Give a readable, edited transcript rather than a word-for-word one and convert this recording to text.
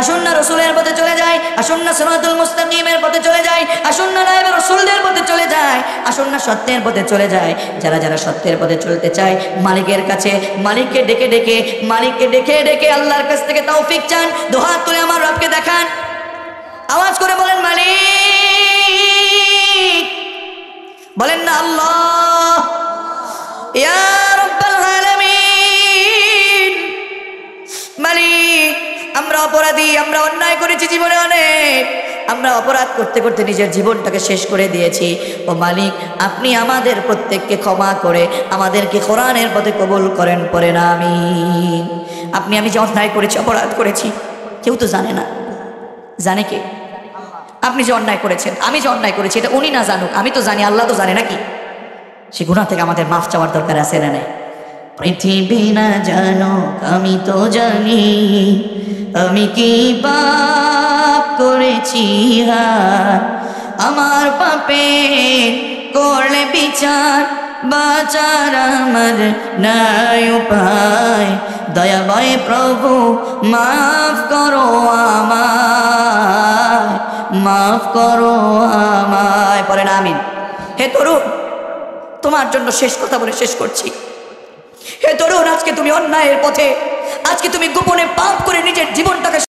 আসুন না রসুলের পথে চলে যাই, আসুন না সিরাতুল মুস্তাকিমের পথে চলে যাই, আসুন না নায়েবে রসুলদের পথে চলে যাই, আসুন না সত্যের পথে চলে যায়। যারা যারা সত্যের পথে চলতে চায় মালিকের কাছে, মালিককে ডেকে ডেকে, মালিককে ডেকে ডেকে আল্লাহর কাছ থেকে তৌফিক চান। দুহাত তুলে আমার রবকে দেখান, আওয়াজ করে বলেন মালিক, বলেন না আল্লাহ, ইয়া রাব্বাল আলামিন। মালিক, আমরা অপরাধী, আমরা অন্যায় করেছি জীবনে অনেক, আমরা অপরাধ করতে করতে নিজের জীবনটাকে শেষ করে দিয়েছি। ও মালিক, আপনি আমাদের প্রত্যেককে ক্ষমা করে আমাদেরকে কোরআনের পথে কবুল করেন, পড়েন আমিন। আমি যে অন্যায় করেছি, অপরাধ করেছি, কেউ তো জানে না, জানে কে? আপনি যে অন্যায় করেছেন, আমি যে অন্যায় করেছি, এটা উনি না জানুক, আমি তো জানি, আল্লাহ তো জানে নাকি? সে গুনাহ থেকে আমাদের মাফ চাওয়ার দরকার আছে না নাই? পৃথিবী না জানো আমি তো জানি, আমি কি পাপ করেছি, আমার পাপে করলে বিচার, বাঁচার আমার নাই উপায়। দয়াময় প্রভু মাফ করো আমায়, মাফ করো আমায়, পড়েন আমিন। হে তরুণ, তোমার জন্য শেষ কথা বলে শেষ করছি। হে তরুণ, আজকে তুমি অন্যায়ের পথে, আজকে তুমি গোপনে পাপ করে নিজের জীবনটাকে